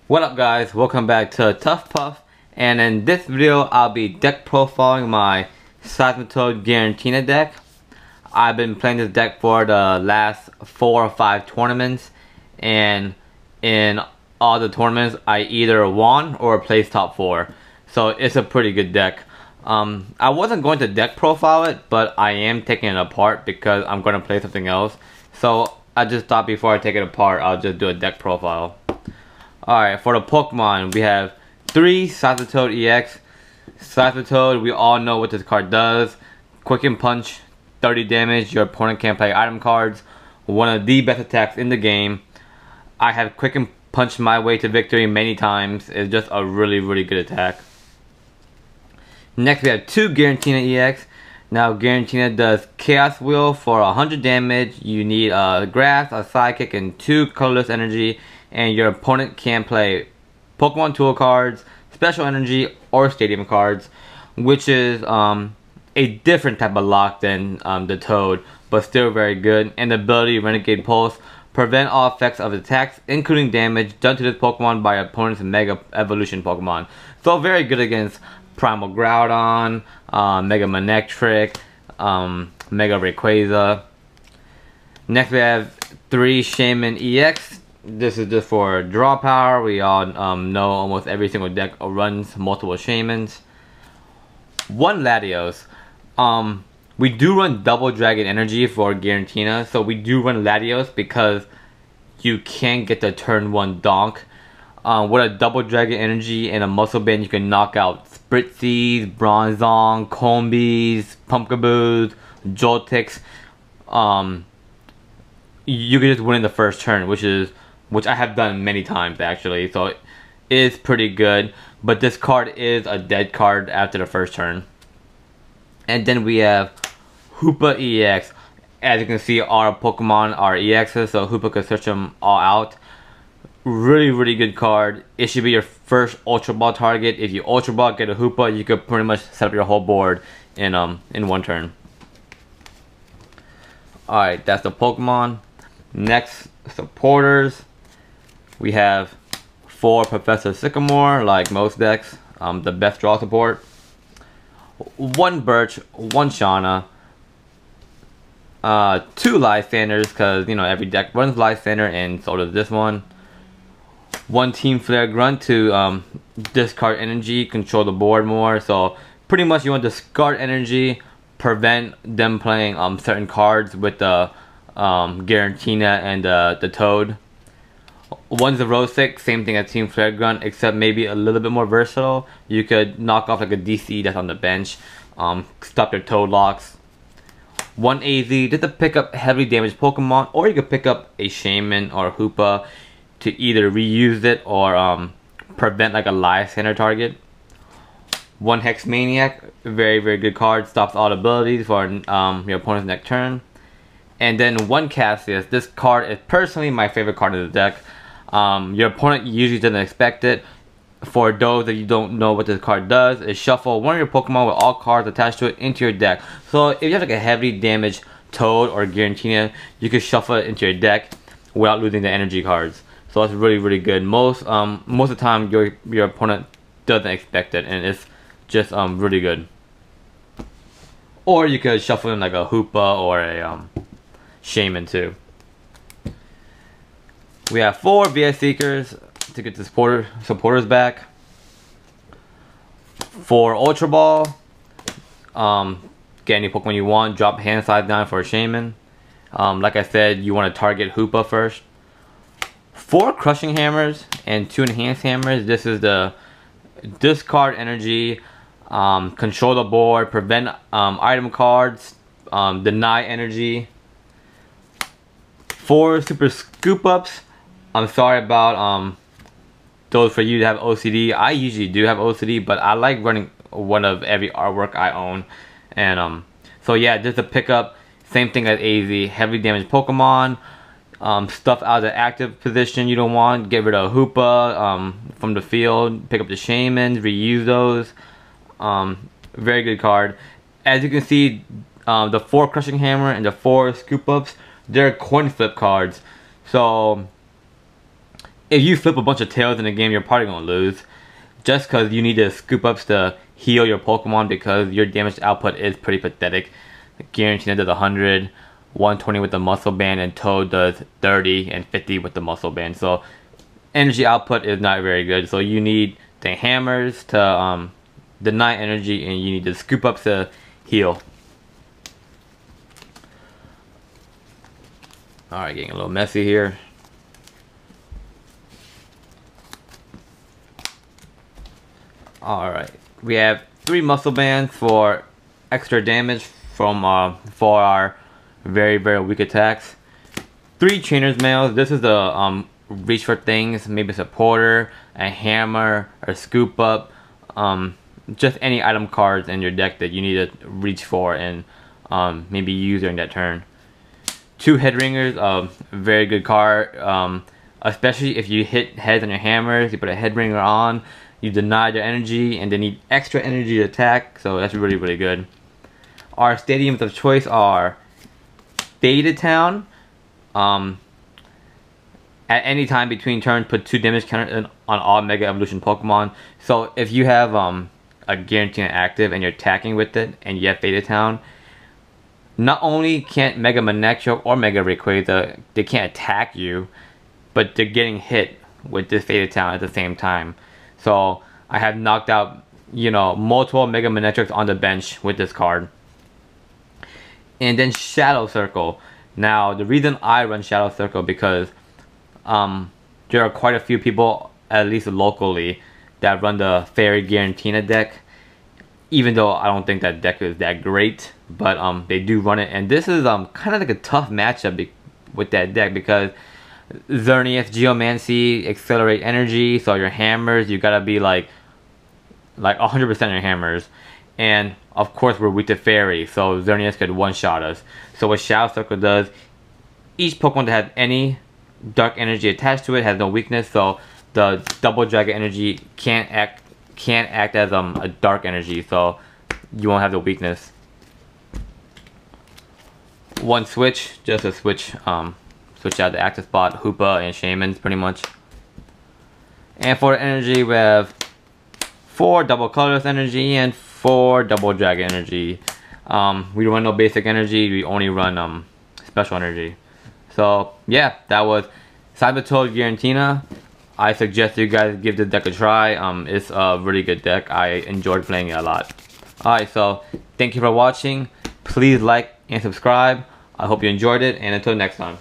What up guys, welcome back to Tough Puff, and in this video I'll be deck profiling my Seismitoad Giratina deck. I've been playing this deck for the last 4 or 5 tournaments, and in all the tournaments I either won or placed top 4. So it's a pretty good deck. I wasn't going to deck profile it, but I am taking it apart because I'm going to play something else. So I just thought before I take it apart I'll just do a deck profile. Alright, for the Pokemon, we have 3 Seismitoad EX. Seismitoad, we all know what this card does. Quicken Punch, 30 damage, your opponent can't play item cards. One of the best attacks in the game. I have Quicken Punch my way to victory many times. It's just a really good attack. Next we have 2 Giratina EX. Now Giratina does Chaos Wheel for 100 damage. You need a Grass, a Sidekick, and 2 colorless energy. And your opponent can play Pokemon Tool cards, Special Energy, or Stadium cards, which is a different type of lock than the Toad, but still very good. And the ability Renegade Pulse, prevent all effects of attacks, including damage, done to this Pokemon by opponent's Mega Evolution Pokemon. So very good against Primal Groudon, Mega Manectric, Mega Rayquaza. Next we have 3 Shaman EX. This is just for draw power. We all know almost every single deck runs multiple Shamans. 1 Latios. We do run Double Dragon Energy for Giratina, so we do run Latios because you can get the turn 1 Donk. With a Double Dragon Energy and a Muscle Band, you can knock out Spritzees, Bronzong, Combees, Pumpkaboos, Joltix. You can just win in the first turn, which I have done many times actually, so it is pretty good. But this card is a dead card after the first turn. And then we have Hoopa EX. As you can see, our Pokemon are EXs, so Hoopa can search them all out. Really good card. It should be your first Ultra Ball target. If you Ultra Ball, get a Hoopa, you could pretty much set up your whole board in 1 turn. Alright, that's the Pokemon. Next, supporters. We have 4 Professor Sycamore, like most decks, the best draw support. 1 Birch, 1 Shauna, 2 Lysanders, because every deck runs Lysander, and so does this one. 1 Team Flare Grunt to discard energy, control the board more. So pretty much you want to discard energy, prevent them playing certain cards with the Giratina and the Toad. 1 Xerosic, same thing as Team Flare Grunt, except maybe a little bit more versatile. You could knock off like a DC that's on the bench, stop their Toad locks. 1 AZ, just to pick up heavily damaged Pokemon, or you could pick up a Shaman or a Hoopa to either reuse it or prevent like a Lysander target. 1 Hex Maniac, very good card, stops all abilities for your opponent's next turn. And then 1 Cassius. This card is personally my favorite card of the deck. Your opponent usually doesn't expect it. For those that you don't know what this card does, is shuffle 1 of your Pokemon with all cards attached to it into your deck. So if you have like a heavily damaged Toad or Giratina, you can shuffle it into your deck without losing the energy cards. So it's really good. Most of the time your opponent doesn't expect it, and it's just really good. Or you could shuffle in like a Hoopa or a Shaman too. We have 4 VS Seekers to get the supporters back. 4 Ultra Ball. Get any Pokemon you want. Drop hand size down for a Shaman. Like I said, you want to target Hoopa first. 4 Crushing Hammers and 2 Enhanced Hammers. This is the discard energy, control the board, prevent item cards, deny energy. 4 Super Scoop Ups. I'm sorry about those for you to have OCD. I usually do have OCD, but I like running 1 of every artwork I own. And so yeah, just to pick up, same thing as AZ, heavily damaged Pokemon. Stuff out of the active position you don't want, get rid of Hoopa from the field, pick up the Shamans, reuse those. Very good card. As you can see, the 4 Crushing Hammer and the 4 Scoop Ups, they're coin flip cards. So if you flip a bunch of tails in the game, you're probably gonna lose. Just because you need to scoop ups to heal your Pokemon, because your damage output is pretty pathetic. Giratina does 100, 120 with the muscle band, and Toad does 30 and 50 with the muscle band. So energy output is not very good. So you need the hammers to deny energy, and you need the scoop ups to heal. Alright, getting a little messy here. Alright, we have 3 muscle bands for extra damage from for our very weak attacks. 3 trainer's mails. This is the reach for things, maybe a supporter, a hammer, a scoop up, just any item cards in your deck that you need to reach for and maybe use during that turn. 2 head ringers, very good card, especially if you hit heads on your hammers. You put a head ringer on, you deny their energy, and they need extra energy to attack, so that's really good. Our stadiums of choice are Faded Town. At any time between turns, put 2 damage counters on all Mega Evolution Pokemon. So if you have a Giratina active and you're attacking with it, and you have Faded Town, not only can't Mega Manectric or Mega Rayquaza, they can't attack you, but they're getting hit with this Faded Town at the same time. So I have knocked out, you know, multiple Mega Manectrics on the bench with this card. And then Shadow Circle. Now the reason I run Shadow Circle because there are quite a few people, at least locally, that run the Fairy Giratina deck. Even though I don't think that deck is that great, but they do run it, and this is kind of like a tough matchup with that deck because Xerneas, Geomancy, Accelerate Energy, so your hammers, you gotta be like 100% your hammers. And of course we're weak to Fairy, so Xerneas could one-shot us. So what Shadow Circle does, each Pokemon that has any dark energy attached to it has no weakness, so the double dragon energy can't act as a dark energy, so you won't have the weakness. One switch, just to switch out the active spot, Hoopa and Shaman's pretty much. And for energy we have 4 double colorless energy and 4 double dragon energy. We run no basic energy, we only run special energy. So yeah, that was Seismitoad Giratina. I suggest you guys give this deck a try. It's a really good deck. I enjoyed playing it a lot. Alright, so thank you for watching. Please like and subscribe. I hope you enjoyed it, and until next time.